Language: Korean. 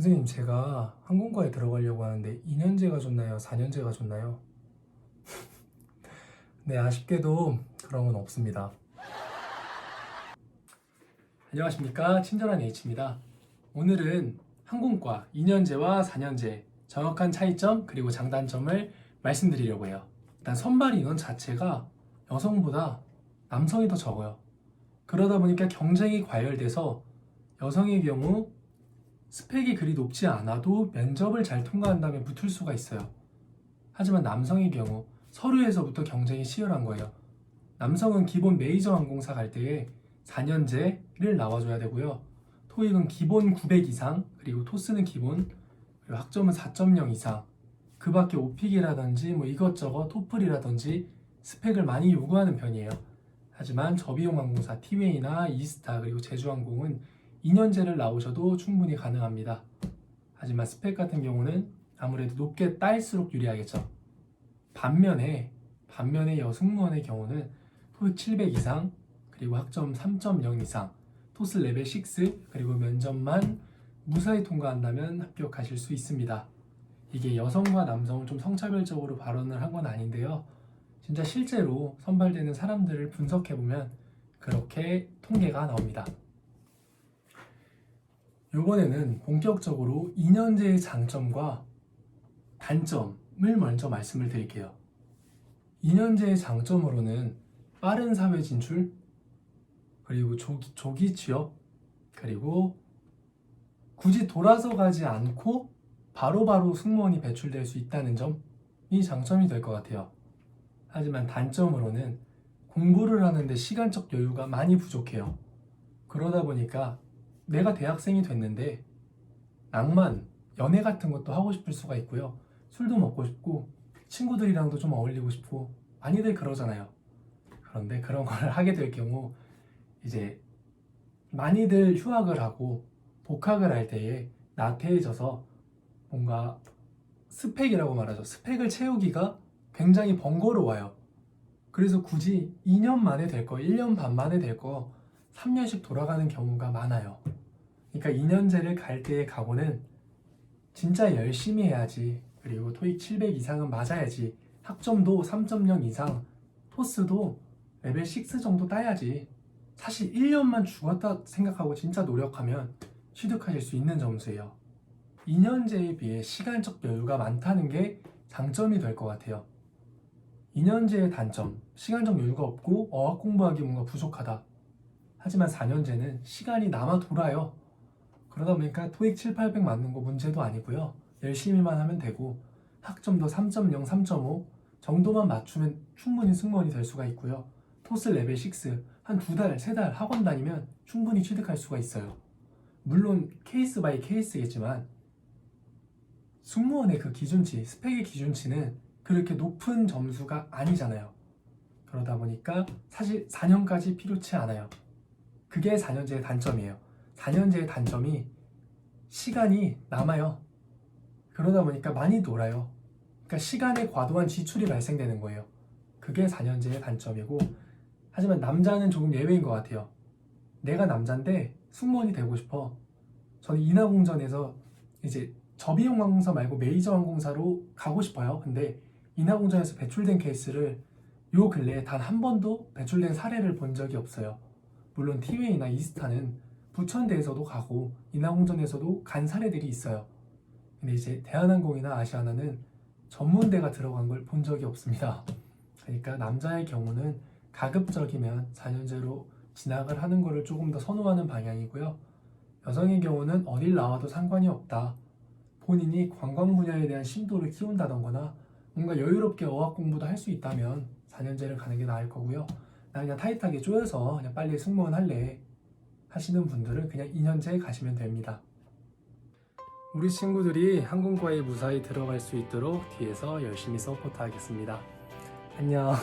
선생님, 제가 항공과에 들어가려고 하는데 2년제가 좋나요? 4년제가 좋나요? 네, 아쉽게도 그런 건 없습니다. 안녕하십니까? 친절한 H입니다. 오늘은 항공과 2년제와 4년제 정확한 차이점 그리고 장단점을 말씀드리려고 해요. 일단 선발 인원 자체가 여성보다 남성이 더 적어요. 그러다 보니까 경쟁이 과열돼서 여성의 경우 스펙이 그리 높지 않아도 면접을 잘 통과한다면 붙을 수가 있어요. 하지만 남성의 경우 서류에서부터 경쟁이 치열한 거예요. 남성은 기본 메이저 항공사 갈 때에 4년제를 나와줘야 되고요. 토익은 기본 900 이상, 그리고 토스는 기본, 그리고 학점은 4.0 이상, 그 밖에 오픽이라든지 뭐 이것저것 토플이라든지 스펙을 많이 요구하는 편이에요. 하지만 저비용 항공사 티웨이나 이스타 그리고 제주항공은 2년제를 나오셔도 충분히 가능합니다. 하지만 스펙 같은 경우는 아무래도 높게 따일수록 유리하겠죠. 반면에 여승무원의 경우는 토익 700 이상 그리고 학점 3.0 이상 토스 레벨 6 그리고 면접만 무사히 통과한다면 합격하실 수 있습니다. 이게 여성과 남성을 좀 성차별적으로 발언을 한 건 아닌데요. 진짜 실제로 선발되는 사람들을 분석해보면 그렇게 통계가 나옵니다. 이번에는 본격적으로 2년제의 장점과 단점을 먼저 말씀을 드릴게요. 2년제의 장점으로는 빠른 사회 진출, 그리고 조기 취업, 그리고 굳이 돌아서 가지 않고 바로바로 승무원이 배출될 수 있다는 점이 장점이 될 것 같아요. 하지만 단점으로는 공부를 하는데 시간적 여유가 많이 부족해요. 그러다 보니까 내가 대학생이 됐는데 낭만, 연애 같은 것도 하고 싶을 수가 있고요. 술도 먹고 싶고 친구들이랑도 좀 어울리고 싶고 많이들 그러잖아요. 그런데 그런 걸 하게 될 경우 이제 많이들 휴학을 하고 복학을 할 때에 나태해져서 뭔가 스펙이라고 말하죠. 스펙을 채우기가 굉장히 번거로워요. 그래서 굳이 2년 만에 될 거, 1년 반 만에 될 거 3년씩 돌아가는 경우가 많아요. 그러니까 2년제를 갈 때의 각오는 진짜 열심히 해야지. 그리고 토익 700 이상은 맞아야지. 학점도 3.0 이상, 토스도 레벨 6 정도 따야지. 사실 1년만 죽었다 생각하고 진짜 노력하면 취득하실 수 있는 점수예요. 2년제에 비해 시간적 여유가 많다는 게 장점이 될 것 같아요. 2년제의 단점, 시간적 여유가 없고 어학 공부하기 뭔가 부족하다. 하지만 4년제는 시간이 남아 돌아요. 그러다 보니까 토익 7, 800 맞는 거 문제도 아니고요. 열심히만 하면 되고 학점도 3.0, 3.5 정도만 맞추면 충분히 승무원이 될 수가 있고요. 토스 레벨 6 한 2달, 3달 학원 다니면 충분히 취득할 수가 있어요. 물론 케이스 바이 케이스겠지만 승무원의 그 기준치, 스펙의 기준치는 그렇게 높은 점수가 아니잖아요. 그러다 보니까 사실 4년까지 필요치 않아요. 그게 4년제의 단점이에요. 4년제의 단점이 시간이 남아요. 그러다 보니까 많이 놀아요. 그러니까 시간에 과도한 지출이 발생되는 거예요. 그게 4년제의 단점이고, 하지만 남자는 조금 예외인 것 같아요. 내가 남자인데 승무원이 되고 싶어. 저는 인하공전에서 이제 저비용 항공사 말고 메이저 항공사로 가고 싶어요. 근데 인하공전에서 배출된 케이스를 요 근래에 단 한 번도 배출된 사례를 본 적이 없어요. 물론 티웨이나 이스타는 부천대에서도 가고 인하공전에서도 간 사례들이 있어요. 근데 이제 대한항공이나 아시아나는 전문대가 들어간 걸 본 적이 없습니다. 그러니까 남자의 경우는 가급적이면 4년제로 진학을 하는 것을 조금 더 선호하는 방향이고요. 여성의 경우는 어딜 나와도 상관이 없다. 본인이 관광 분야에 대한 심도를 키운다던거나 뭔가 여유롭게 어학 공부도 할 수 있다면 4년제를 가는 게 나을 거고요. 나 그냥 타이트하게 쪼여서 그냥 빨리 승무원 할래 하시는 분들은 그냥 2년제 가시면 됩니다. 우리 친구들이 항공과에 무사히 들어갈 수 있도록 뒤에서 열심히 서포트하겠습니다. 안녕.